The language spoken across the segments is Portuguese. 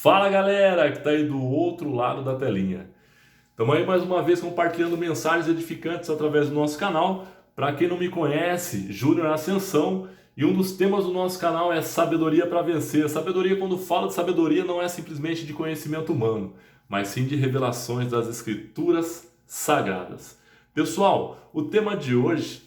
Fala galera que está aí do outro lado da telinha. Estamos aí mais uma vez compartilhando mensagens edificantes através do nosso canal. Para quem não me conhece, Júnior Ascensão, e um dos temas do nosso canal é sabedoria para vencer. Sabedoria, quando falo de sabedoria, não é simplesmente de conhecimento humano, mas sim de revelações das escrituras sagradas. Pessoal, o tema de hoje,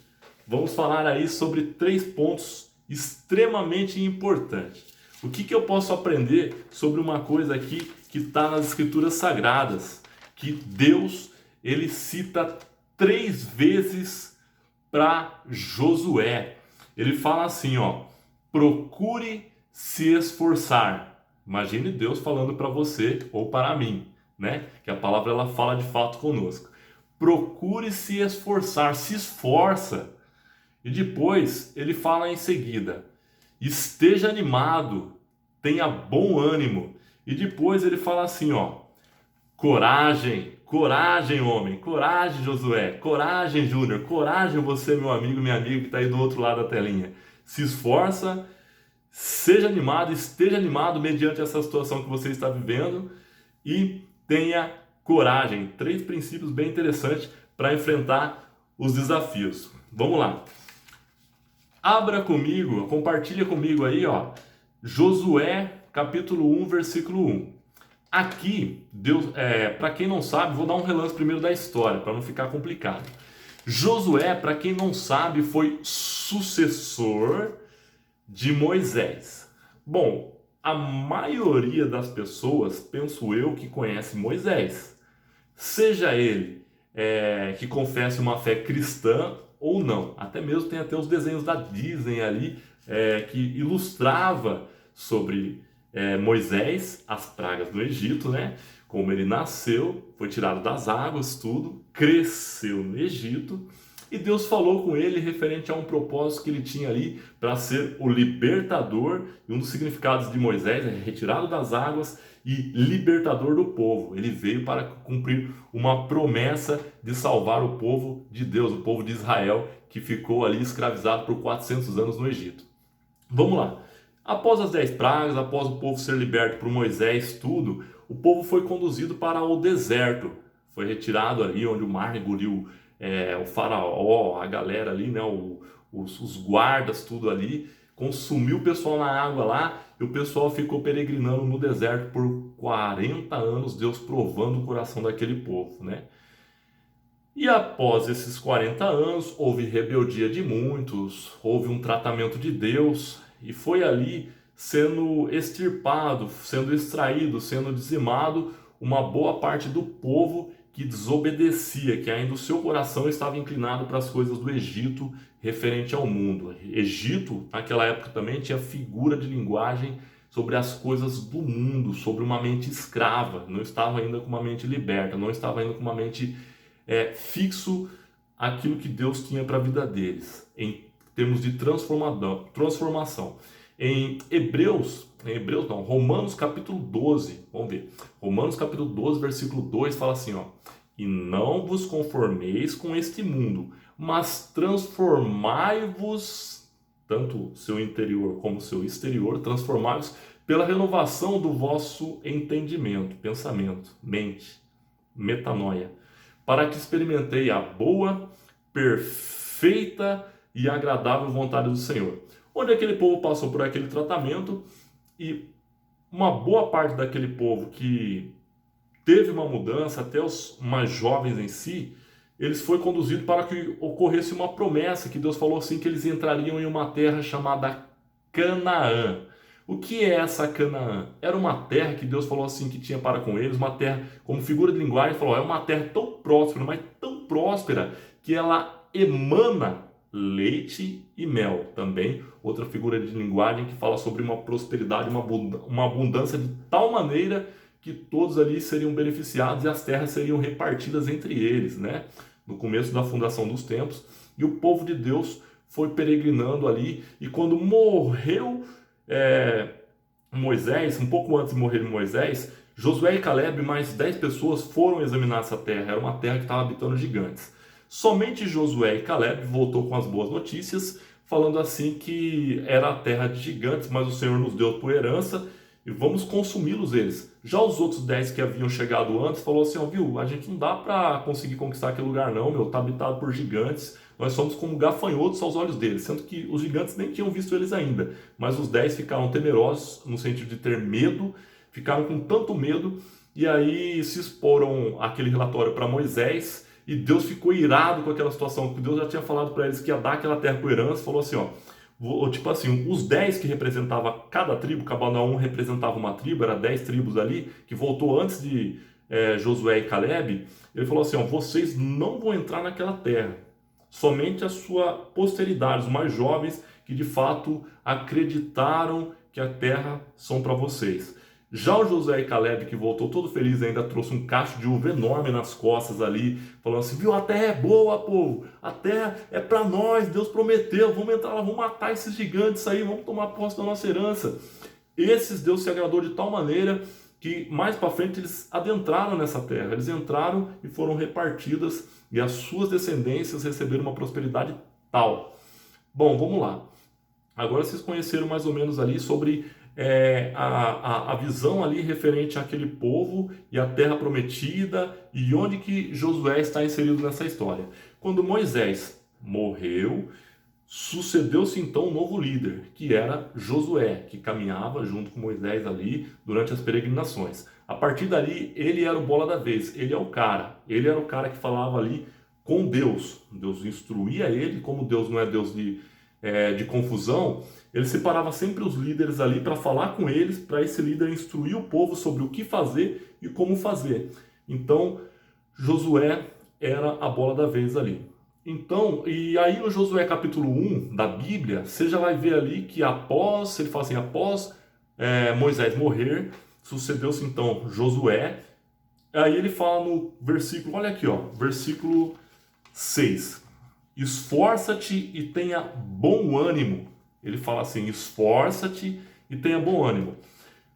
vamos falar aí sobre 3 pontos extremamente importantes. O que eu posso aprender sobre uma coisa aqui que está nas escrituras sagradas? Que Deus, ele cita 3 vezes para Josué. Ele fala assim, ó: procure se esforçar. Imagine Deus falando para você ou para mim, né? Que a palavra ela fala de fato conosco. Procure se esforçar, se esforça. E depois ele fala em seguida: esteja animado, tenha bom ânimo. E depois ele fala assim, ó: coragem, coragem, homem, coragem, Josué, coragem, Júnior, coragem, você, meu amigo, minha amiga que está aí do outro lado da telinha. Se esforça, seja animado, esteja animado mediante essa situação que você está vivendo e tenha coragem. 3 princípios bem interessantes para enfrentar os desafios. Vamos lá. Abra comigo, compartilha comigo aí, ó, Josué, capítulo 1, versículo 1. Aqui, Deus, para quem não sabe, vou dar um relance primeiro da história, para não ficar complicado. Josué, para quem não sabe, foi sucessor de Moisés. Bom, a maioria das pessoas, penso eu, que conhece Moisés, seja ele que confesse uma fé cristã ou não. Até mesmo tem até os desenhos da Disney ali que ilustrava sobre Moisés, as pragas do Egito, né? Como ele nasceu, foi tirado das águas, tudo, cresceu no Egito, e Deus falou com ele referente a um propósito que ele tinha ali para ser o libertador, e um dos significados de Moisés é retirado das águas e libertador do povo. Ele veio para cumprir uma promessa de salvar o povo de Deus, o povo de Israel, que ficou ali escravizado por 400 anos no Egito. Vamos lá. Após as 10 pragas, após o povo ser liberto por Moisés, tudo, o povo foi conduzido para o deserto. Foi retirado ali onde o mar engoliu o faraó, a galera ali, né, os guardas, tudo ali. Consumiu o pessoal na água lá e o pessoal ficou peregrinando no deserto por 40 anos, Deus provando o coração daquele povo, né? E após esses 40 anos, houve rebeldia de muitos, houve um tratamento de Deus, e foi ali sendo extirpado, sendo extraído, sendo dizimado uma boa parte do povo que desobedecia, que ainda o seu coração estava inclinado para as coisas do Egito referente ao mundo. Egito, naquela época também, tinha figura de linguagem sobre as coisas do mundo, sobre uma mente escrava, não estava ainda com uma mente liberta, não estava ainda com uma mente fixo aquilo que Deus tinha para a vida deles, em termos de transformação. Romanos capítulo 12, vamos ver. Romanos capítulo 12, versículo 2 fala assim, ó: e não vos conformeis com este mundo, mas transformai-vos, tanto seu interior como seu exterior, transformai-vos pela renovação do vosso entendimento, pensamento, mente, metanoia, para que experimentei a boa, perfeita e agradável vontade do Senhor. Onde aquele povo passou por aquele tratamento, e uma boa parte daquele povo que teve uma mudança, até os mais jovens em si, eles foram conduzidos para que ocorresse uma promessa, que Deus falou assim, que eles entrariam em uma terra chamada Canaã. O que é essa Canaã? Era uma terra que Deus falou assim que tinha para com eles, uma terra, como figura de linguagem, falou, é uma terra tão próspera, mas tão próspera, que ela emana leite e mel. Também outra figura de linguagem que fala sobre uma prosperidade, uma abundância de tal maneira que todos ali seriam beneficiados e as terras seriam repartidas entre eles, né? No começo da fundação dos tempos. E o povo de Deus foi peregrinando ali, e quando morreu Moisés, um pouco antes de morrer Moisés, Josué e Caleb e mais 10 pessoas foram examinar essa terra. Era uma terra que estava habitando gigantes. Somente Josué e Caleb voltou com as boas notícias, falando assim que era a terra de gigantes, mas o Senhor nos deu por herança, e vamos consumi-los eles. Já os outros 10 que haviam chegado antes, falou assim, ó, viu, a gente não dá para conseguir conquistar aquele lugar não, meu, tá habitado por gigantes, nós somos como gafanhotos aos olhos deles, sendo que os gigantes nem tinham visto eles ainda, mas os 10 ficaram temerosos, no sentido de ter medo, ficaram com tanto medo, e aí se exporam aquele relatório para Moisés, e Deus ficou irado com aquela situação, porque Deus já tinha falado para eles que ia dar aquela terra por herança, falou assim, ó, tipo assim, os 10 que representavam cada tribo, cada um representava uma tribo, era 10 tribos ali, que voltou antes de Josué e Caleb, ele falou assim, ó, vocês não vão entrar naquela terra, somente a sua posteridade, os mais jovens que de fato acreditaram que a terra são para vocês. Já o Josué e Caleb, que voltou todo feliz, ainda trouxe um cacho de uva enorme nas costas ali, falando assim, viu, a terra é boa, povo, a terra é para nós, Deus prometeu, vamos entrar lá, vamos matar esses gigantes aí, vamos tomar posse da nossa herança. Esses Deus se agradou de tal maneira que mais para frente eles adentraram nessa terra, eles entraram e foram repartidas, e as suas descendências receberam uma prosperidade tal. Bom, vamos lá. Agora vocês conheceram mais ou menos ali sobre a visão ali referente àquele povo e à terra prometida e onde que Josué está inserido nessa história. Quando Moisés morreu, sucedeu-se então um novo líder, que era Josué, que caminhava junto com Moisés ali durante as peregrinações. A partir dali, ele era o bola da vez, ele era o cara que falava ali com Deus. Deus instruía ele, como Deus não é Deus de confusão, ele separava sempre os líderes ali para falar com eles, para esse líder instruir o povo sobre o que fazer e como fazer. Então, Josué era a bola da vez ali. Então, e aí no Josué capítulo 1 da Bíblia, você já vai ver ali que após Moisés morrer, sucedeu-se então Josué. Aí ele fala no versículo, olha aqui, ó, versículo 6. Esforça-te e tenha bom ânimo. Ele fala assim, esforça-te e tenha bom ânimo.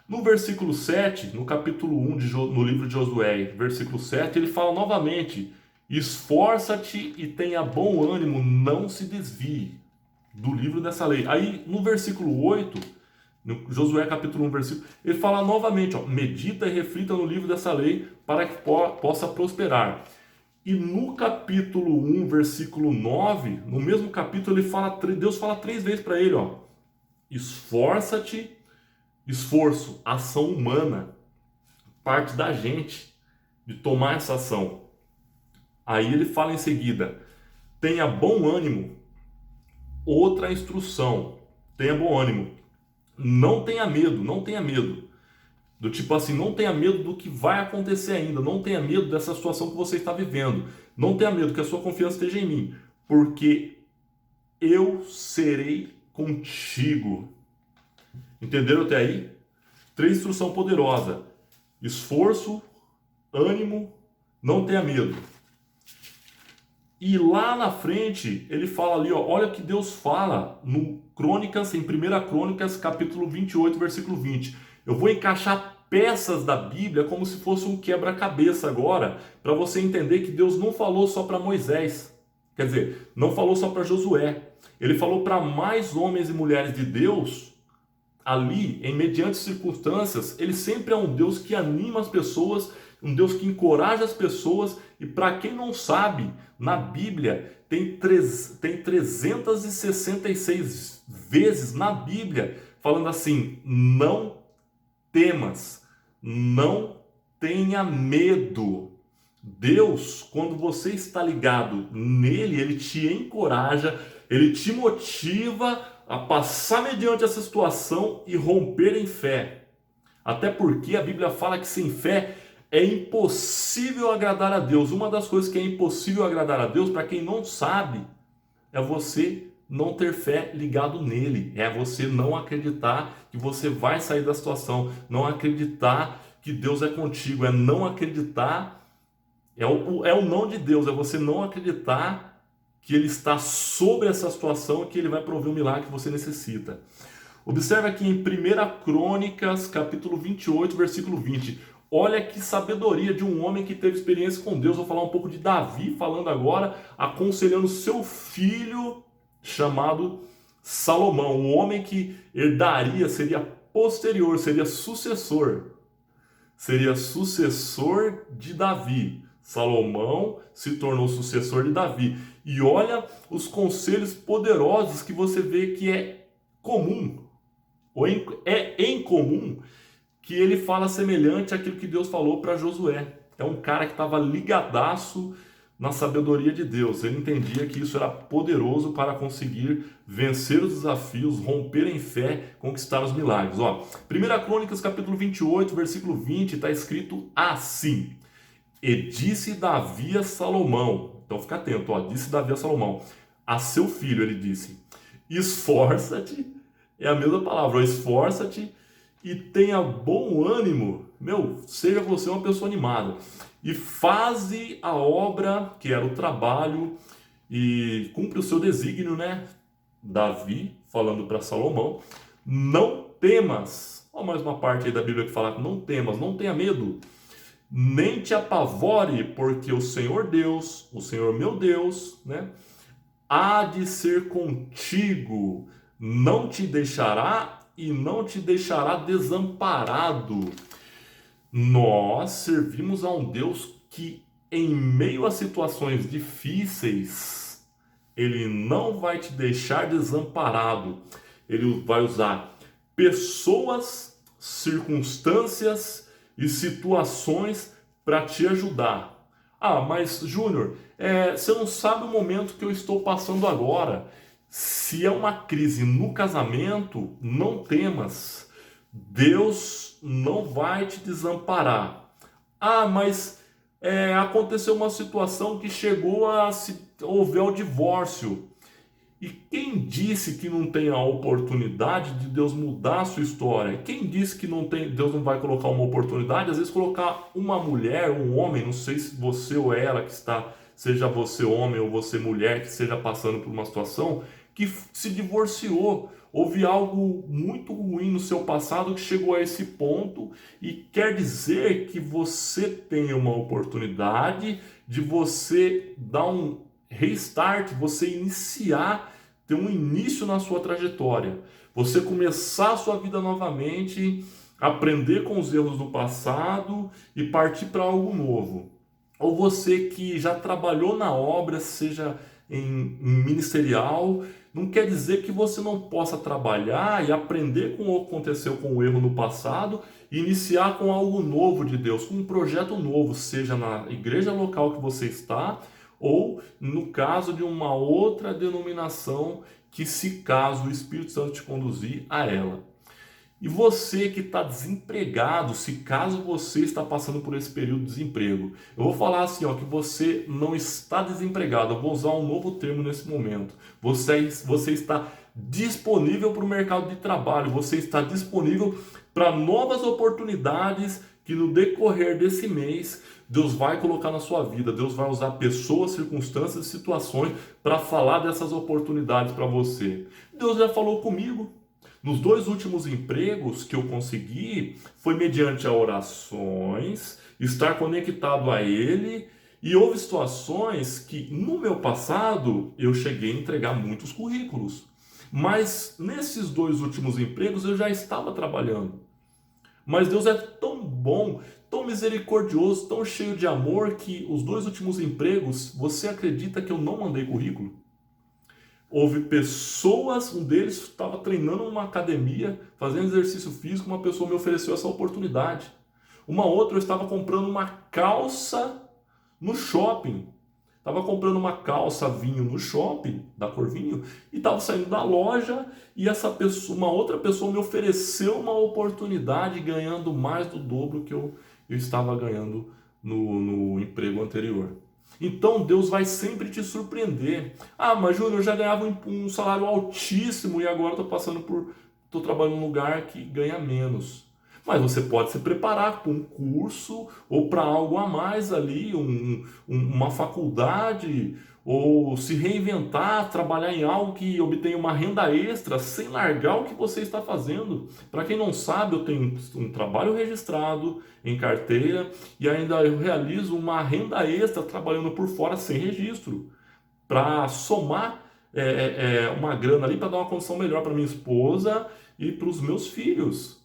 No versículo 7, no capítulo 1 no livro de Josué, versículo 7, ele fala novamente, esforça-te e tenha bom ânimo, não se desvie do livro dessa lei. Aí no versículo 8, no Josué capítulo 1, versículo, ele fala novamente, ó, medita e reflita no livro dessa lei para que possa prosperar. E no capítulo 1, versículo 9, no mesmo capítulo, Deus fala 3 vezes para ele, ó, esforça-te, esforço, ação humana, parte da gente de tomar essa ação. Aí ele fala em seguida, tenha bom ânimo, outra instrução, tenha bom ânimo, não tenha medo, não tenha medo. Do tipo assim, não tenha medo do que vai acontecer ainda, não tenha medo dessa situação que você está vivendo, não tenha medo que a sua confiança esteja em mim, porque eu serei contigo. Entenderam até aí? 3 instruções poderosas, esforço, ânimo, não tenha medo. E lá na frente, ele fala ali, ó, olha o que Deus fala no Crônicas, em 1 Crônicas, capítulo 28, versículo 20. Eu vou encaixar peças da Bíblia como se fosse um quebra-cabeça agora, para você entender que Deus não falou só para Moisés, quer dizer, não falou só para Josué, ele falou para mais homens e mulheres de Deus, ali, em mediante circunstâncias. Ele sempre é um Deus que anima as pessoas, um Deus que encoraja as pessoas, e para quem não sabe, na Bíblia tem 366 vezes na Bíblia falando assim, não temas, não tenha medo. Deus, quando você está ligado nele, ele te encoraja, ele te motiva a passar mediante essa situação e romper em fé. Até porque a Bíblia fala que sem fé é impossível agradar a Deus. Uma das coisas que é impossível agradar a Deus, para quem não sabe, é você não ter fé ligado nele, é você não acreditar que você vai sair da situação, não acreditar que Deus é contigo, é não acreditar, é o não de Deus, é você não acreditar que ele está sobre essa situação e que ele vai prover o milagre que você necessita. Observe aqui em 1 Crônicas, capítulo 28, versículo 20. Olha que sabedoria de um homem que teve experiência com Deus. Vou falar um pouco de Davi, falando agora, aconselhando seu filho chamado Salomão, um homem que herdaria, seria posterior, seria sucessor. Seria sucessor de Davi. Salomão se tornou sucessor de Davi. E olha os conselhos poderosos que você vê que é comum, ou é em comum, que ele fala semelhante àquilo que Deus falou para Josué. É um cara que estava ligadaço na sabedoria de Deus. Ele entendia que isso era poderoso para conseguir vencer os desafios, romper em fé, conquistar os milagres. 1 Crônicas capítulo 28, versículo 20, está escrito assim: E disse Davi a Salomão, então fica atento, disse Davi a Salomão, a seu filho ele disse, esforça-te, é a mesma palavra, esforça-te e tenha bom ânimo, seja você uma pessoa animada, e faze a obra, que era o trabalho, e cumpre o seu desígnio, Davi, falando para Salomão, não temas, olha mais uma parte aí da Bíblia que fala, não temas, não tenha medo, nem te apavore, porque o Senhor Deus, o Senhor meu Deus, há de ser contigo, não te deixará e não te deixará desamparado. Nós servimos a um Deus que, em meio a situações difíceis, Ele não vai te deixar desamparado. Ele vai usar pessoas, circunstâncias e situações para te ajudar. Mas Júnior, você não sabe o momento que eu estou passando agora. Se é uma crise no casamento, não temas. Deus não vai te desamparar. Mas aconteceu uma situação que chegou a houver o divórcio. E quem disse que não tem a oportunidade de Deus mudar a sua história? Quem disse que Deus não vai colocar uma oportunidade? Às vezes colocar uma mulher, um homem, não sei se você ou ela que está, seja você homem ou você mulher, que esteja passando por uma situação, que se divorciou. Houve algo muito ruim no seu passado que chegou a esse ponto e quer dizer que você tem uma oportunidade de você dar um restart, você iniciar, ter um início na sua trajetória, você começar a sua vida novamente, aprender com os erros do passado e partir para algo novo. Ou você que já trabalhou na obra, seja em ministerial, não quer dizer que você não possa trabalhar e aprender com o que aconteceu com o erro no passado e iniciar com algo novo de Deus, com um projeto novo, seja na igreja local que você está, ou no caso de uma outra denominação que, se caso o Espírito Santo te conduzir a ela. E você que está desempregado, se caso você está passando por esse período de desemprego, eu vou falar assim, que você não está desempregado, eu vou usar um novo termo nesse momento. Você está disponível para o mercado de trabalho, você está disponível para novas oportunidades que no decorrer desse mês Deus vai colocar na sua vida. Deus vai usar pessoas, circunstâncias e situações para falar dessas oportunidades para você. Deus já falou comigo. Nos 2 últimos empregos que eu consegui, foi mediante a orações, estar conectado a Ele, e houve situações que no meu passado eu cheguei a entregar muitos currículos. Mas nesses 2 últimos empregos eu já estava trabalhando. Mas Deus é tão bom, tão misericordioso, tão cheio de amor, que os 2 últimos empregos, você acredita que eu não mandei currículo? Houve pessoas, um deles estava treinando numa academia, fazendo exercício físico, uma pessoa me ofereceu essa oportunidade. Uma outra, eu estava comprando uma calça no shopping. Estava comprando uma calça vinho no shopping, da cor vinho, e estava saindo da loja e uma outra pessoa me ofereceu uma oportunidade ganhando mais do dobro que eu estava ganhando no emprego anterior. Então Deus vai sempre te surpreender. Mas Júnior, eu já ganhava um salário altíssimo e agora estou trabalhando num lugar que ganha menos. Mas você pode se preparar para um curso ou para algo a mais ali, uma faculdade, ou se reinventar, trabalhar em algo que obtenha uma renda extra sem largar o que você está fazendo. Para quem não sabe, eu tenho um trabalho registrado em carteira e ainda eu realizo uma renda extra trabalhando por fora sem registro, para somar uma grana ali, para dar uma condição melhor para minha esposa e para os meus filhos.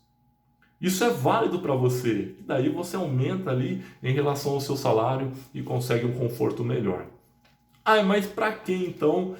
Isso é válido para você. E daí você aumenta ali em relação ao seu salário e consegue um conforto melhor. Mas para quem então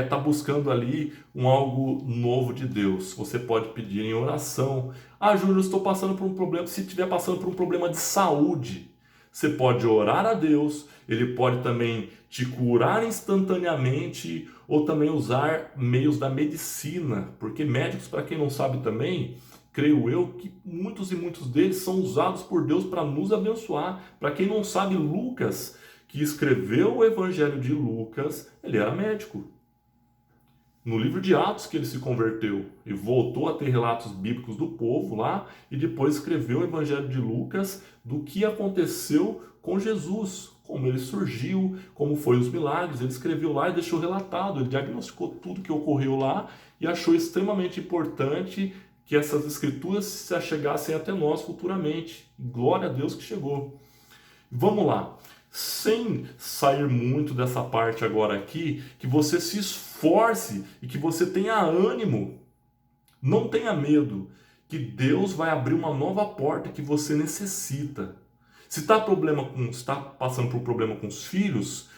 está buscando ali algo novo de Deus? Você pode pedir em oração. Júnior, estou passando por um problema. Se estiver passando por um problema de saúde, você pode orar a Deus. Ele pode também te curar instantaneamente ou também usar meios da medicina. Porque médicos, para quem não sabe também, creio eu que muitos e muitos deles são usados por Deus para nos abençoar. Para quem não sabe, Lucas, que escreveu o Evangelho de Lucas, ele era médico. No livro de Atos que ele se converteu e voltou a ter relatos bíblicos do povo lá, e depois escreveu o Evangelho de Lucas do que aconteceu com Jesus, como ele surgiu, como foi os milagres. Ele escreveu lá e deixou relatado, ele diagnosticou tudo que ocorreu lá e achou extremamente importante que essas escrituras se chegassem até nós futuramente. Glória a Deus que chegou. Vamos lá. Sem sair muito dessa parte agora aqui, que você se esforce e que você tenha ânimo. Não tenha medo, que Deus vai abrir uma nova porta que você necessita. Se está passando por um problema com os filhos,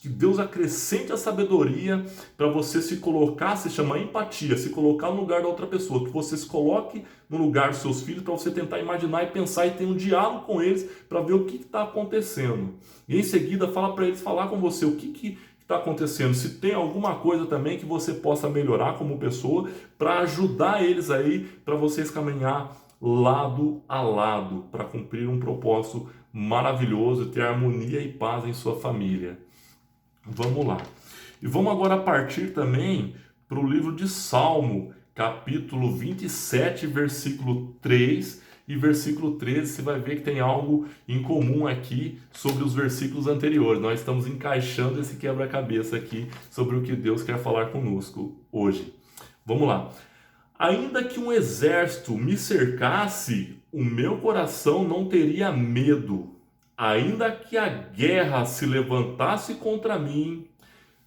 que Deus acrescente a sabedoria para você se colocar, se chama empatia, se colocar no lugar da outra pessoa, que você se coloque no lugar dos seus filhos para você tentar imaginar e pensar e ter um diálogo com eles para ver o que está acontecendo. E em seguida fala para eles falar com você o que está acontecendo, se tem alguma coisa também que você possa melhorar como pessoa para ajudar eles aí, para vocês caminhar lado a lado para cumprir um propósito maravilhoso e ter harmonia e paz em sua família. Vamos lá. E vamos agora partir também para o livro de Salmo, capítulo 27, versículo 3 e versículo 13. Você vai ver que tem algo em comum aqui sobre os versículos anteriores. Nós estamos encaixando esse quebra-cabeça aqui sobre o que Deus quer falar conosco hoje. Vamos lá. Ainda que um exército me cercasse, o meu coração não teria medo. Ainda que a guerra se levantasse contra mim,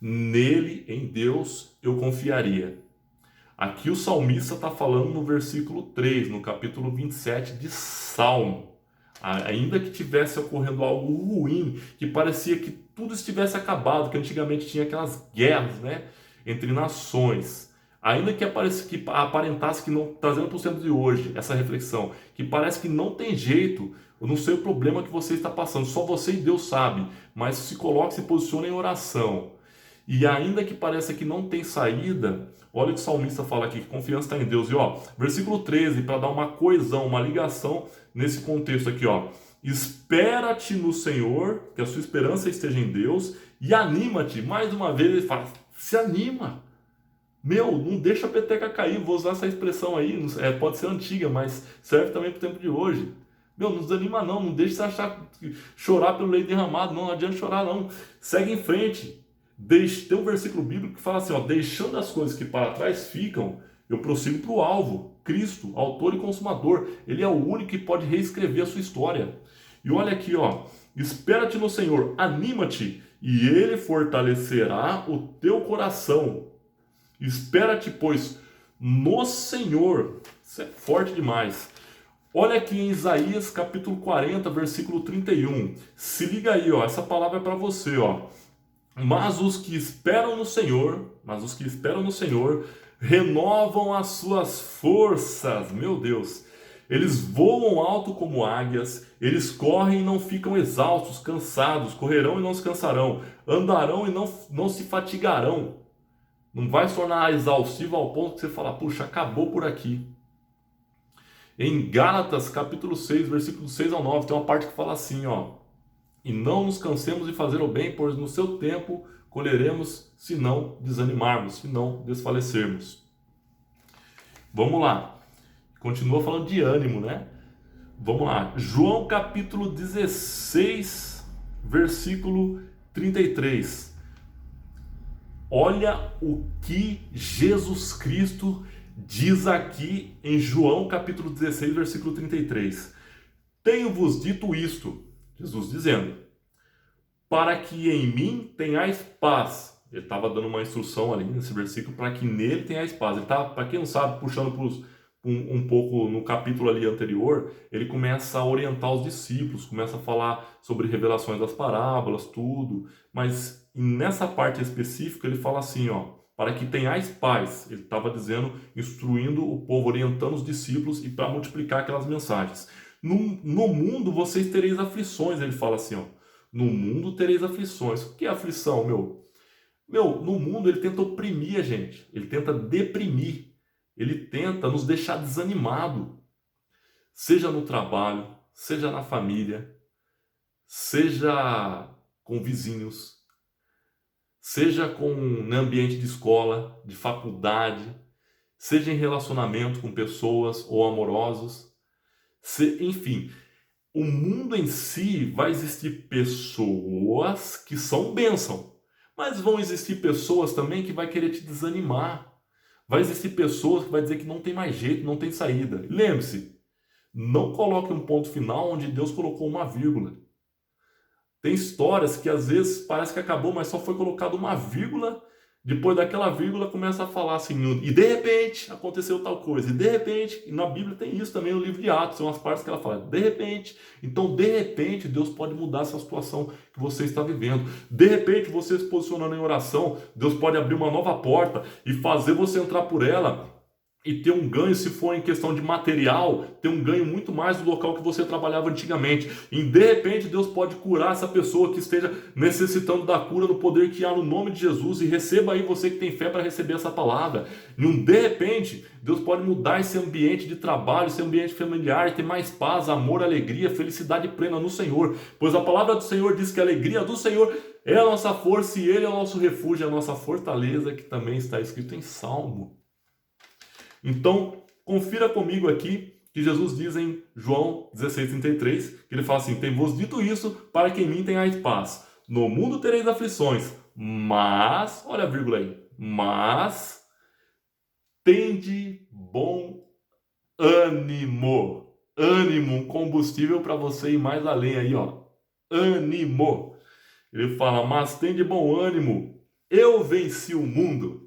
nele, em Deus, eu confiaria. Aqui o salmista está falando no versículo 3, no capítulo 27 de Salmo. Ainda que tivesse ocorrendo algo ruim, que parecia que tudo estivesse acabado, que antigamente tinha aquelas guerras, né, entre nações. Ainda que aparentasse que não, trazendo para o centro de hoje essa reflexão, que parece que não tem jeito, eu não sei o problema que você está passando, só você e Deus sabe, mas se coloque, se posicione em oração. E ainda que pareça que não tem saída, olha o que o salmista fala aqui, que confiança está em Deus. E versículo 13, para dar uma coesão, uma ligação nesse contexto aqui, espera-te no Senhor, que a sua esperança esteja em Deus, e anima-te. Mais uma vez ele fala, se anima. Não deixa a peteca cair, vou usar essa expressão aí, pode ser antiga, mas serve também para o tempo de hoje. Não desanima não deixe você chorar pelo leite derramado, não adianta chorar não. Segue em frente. Tem um versículo bíblico que fala assim, deixando as coisas que para trás ficam, eu prossigo para o alvo, Cristo, autor e consumador. Ele é o único que pode reescrever a sua história. E olha aqui, espera-te no Senhor, anima-te, e Ele fortalecerá o teu coração. Espera-te, pois, no Senhor. Isso é forte demais. Olha aqui em Isaías capítulo 40, versículo 31. Se liga aí, essa palavra é para você, Mas os que esperam no Senhor, renovam as suas forças. Meu Deus. Eles voam alto como águias, eles correm e não ficam exaustos, cansados, correrão e não se cansarão, andarão e não se fatigarão. Não vai se tornar exaustivo ao ponto que você fala, puxa, acabou por aqui. Em Gálatas, capítulo 6, versículos 6 ao 9, tem uma parte que fala assim, e não nos cansemos de fazer o bem, pois no seu tempo colheremos, se não desanimarmos, se não desfalecermos. Vamos lá. Continua falando de ânimo, né? Vamos lá. João, capítulo 16, versículo 33. Olha o que Jesus Cristo diz aqui em João capítulo 16, versículo 33. Tenho-vos dito isto, Jesus dizendo, para que em mim tenhais paz. Ele estava dando uma instrução ali nesse versículo para que nele tenhais paz. Ele está, para quem não sabe, puxando um pouco no capítulo ali anterior, ele começa a orientar os discípulos, começa a falar sobre revelações das parábolas, tudo. Mas nessa parte específica ele fala assim, ó, para que tenhais paz. Ele estava dizendo, instruindo o povo, orientando os discípulos e para multiplicar aquelas mensagens. No mundo vocês tereis aflições, ele fala assim, ó. No mundo tereis aflições. O que é aflição, meu? No mundo ele tenta oprimir a gente, ele tenta deprimir, ele tenta nos deixar desanimado, seja no trabalho, seja na família, seja com vizinhos, seja no ambiente de escola, de faculdade, seja em relacionamento com pessoas ou amorosos, enfim, o mundo em si vai existir pessoas que são bênção, mas vão existir pessoas também que vai querer te desanimar. Vai existir pessoas que vai dizer que não tem mais jeito, não tem saída. Lembre-se, não coloque um ponto final onde Deus colocou uma vírgula. Tem histórias que às vezes parece que acabou, mas só foi colocado uma vírgula. Depois daquela vírgula começa a falar assim, e de repente aconteceu tal coisa, e de repente, e na Bíblia tem isso também no livro de Atos, são as partes que ela fala, de repente. Então, de repente, Deus pode mudar essa situação que você está vivendo. De repente, você se posicionando em oração, Deus pode abrir uma nova porta e fazer você entrar por ela e ter um ganho, se for em questão de material, ter um ganho muito mais do local que você trabalhava antigamente. E de repente Deus pode curar essa pessoa que esteja necessitando da cura no poder que há no nome de Jesus. E receba aí, você que tem fé para receber essa palavra. E de repente Deus pode mudar esse ambiente de trabalho, esse ambiente familiar, ter mais paz, amor, alegria, felicidade plena no Senhor. Pois a palavra do Senhor diz que a alegria do Senhor é a nossa força e Ele é o nosso refúgio, a nossa fortaleza, que também está escrito em Salmo. Então, confira comigo aqui que Jesus diz em João 16,33, que ele fala assim, tem-vos dito isso para que em mim tenhais paz. No mundo tereis aflições, mas, olha a vírgula aí, mas tende bom ânimo. Ânimo, um combustível para você ir mais além aí, ó. Ânimo. Ele fala, mas tende bom ânimo, eu venci o mundo.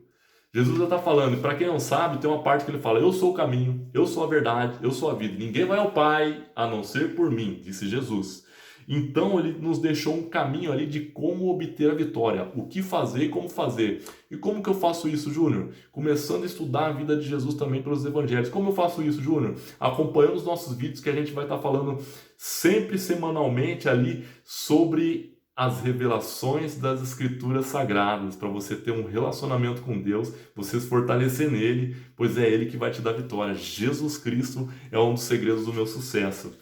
Jesus já está falando, e para quem não sabe, tem uma parte que ele fala, eu sou o caminho, eu sou a verdade, eu sou a vida. Ninguém vai ao Pai a não ser por mim, disse Jesus. Então ele nos deixou um caminho ali de como obter a vitória, o que fazer e como fazer. E como que eu faço isso, Júnior? Começando a estudar a vida de Jesus também pelos evangelhos. Como eu faço isso, Júnior? Acompanhando os nossos vídeos que a gente vai estar falando sempre semanalmente ali sobre as revelações das Escrituras Sagradas, para você ter um relacionamento com Deus, você se fortalecer nele, pois é Ele que vai te dar vitória. Jesus Cristo é um dos segredos do meu sucesso.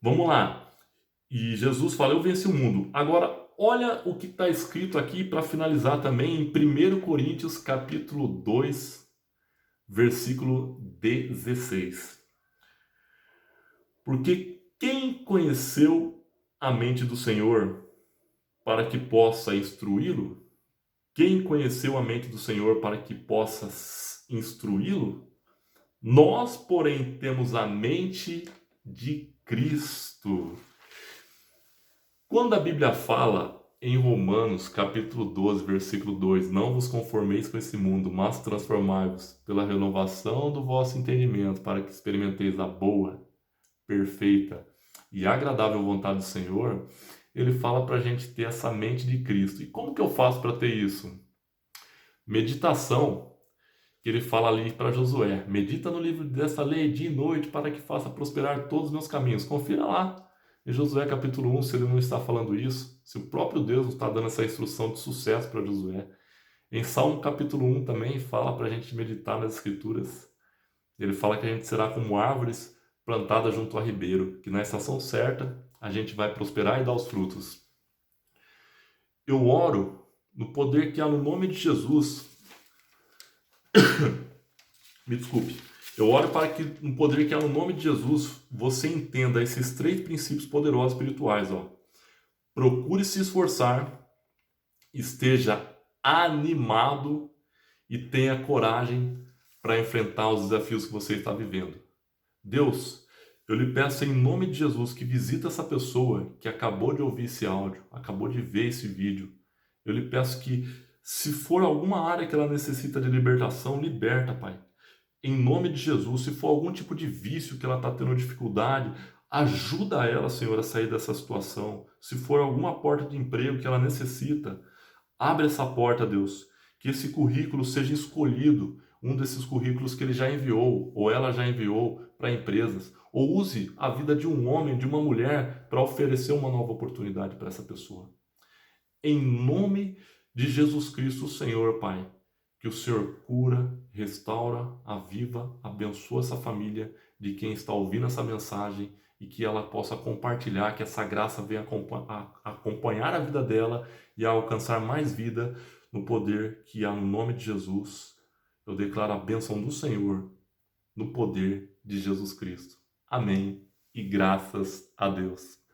Vamos lá. E Jesus fala, eu venci o mundo. Agora, olha o que está escrito aqui para finalizar também em 1 Coríntios capítulo 2, versículo 16. Porque quem conheceu a mente do Senhor para que possa instruí-lo? Quem conheceu a mente do Senhor para que possa instruí-lo? Nós, porém, temos a mente de Cristo. Quando a Bíblia fala em Romanos, capítulo 12, versículo 2, não vos conformeis com esse mundo, mas transformai-vos pela renovação do vosso entendimento, para que experimenteis a boa, perfeita e agradável vontade do Senhor, ele fala para a gente ter essa mente de Cristo. E como que eu faço para ter isso? Meditação, que ele fala ali para Josué. Medita no livro dessa lei dia e noite para que faça prosperar todos os meus caminhos. Confira lá em Josué capítulo 1, se ele não está falando isso, se o próprio Deus não está dando essa instrução de sucesso para Josué. Em Salmo capítulo 1 também fala para a gente meditar nas Escrituras. Ele fala que a gente será como árvores plantada junto a ribeiro, que na estação certa a gente vai prosperar e dar os frutos. Eu oro no poder que há no nome de Jesus. Me desculpe. Eu oro para que no poder que há no nome de Jesus você entenda esses 3 princípios poderosos espirituais. Procure se esforçar, esteja animado e tenha coragem para enfrentar os desafios que você está vivendo. Deus, eu lhe peço em nome de Jesus que visita essa pessoa que acabou de ouvir esse áudio, acabou de ver esse vídeo. Eu lhe peço que, se for alguma área que ela necessita de libertação, liberta, Pai. Em nome de Jesus, se for algum tipo de vício que ela está tendo dificuldade, ajuda ela, Senhor, a sair dessa situação. Se for alguma porta de emprego que ela necessita, abre essa porta, Deus. Que esse currículo seja escolhido, um desses currículos que ele já enviou, ou ela já enviou para empresas. Ou use a vida de um homem, de uma mulher, para oferecer uma nova oportunidade para essa pessoa. Em nome de Jesus Cristo, Senhor, Pai, que o Senhor cura, restaura, aviva, abençoa essa família de quem está ouvindo essa mensagem e que ela possa compartilhar, que essa graça venha acompanhar a vida dela e a alcançar mais vida no poder que há no nome de Jesus. Eu declaro a bênção do Senhor no poder de Jesus Cristo. Amém e graças a Deus.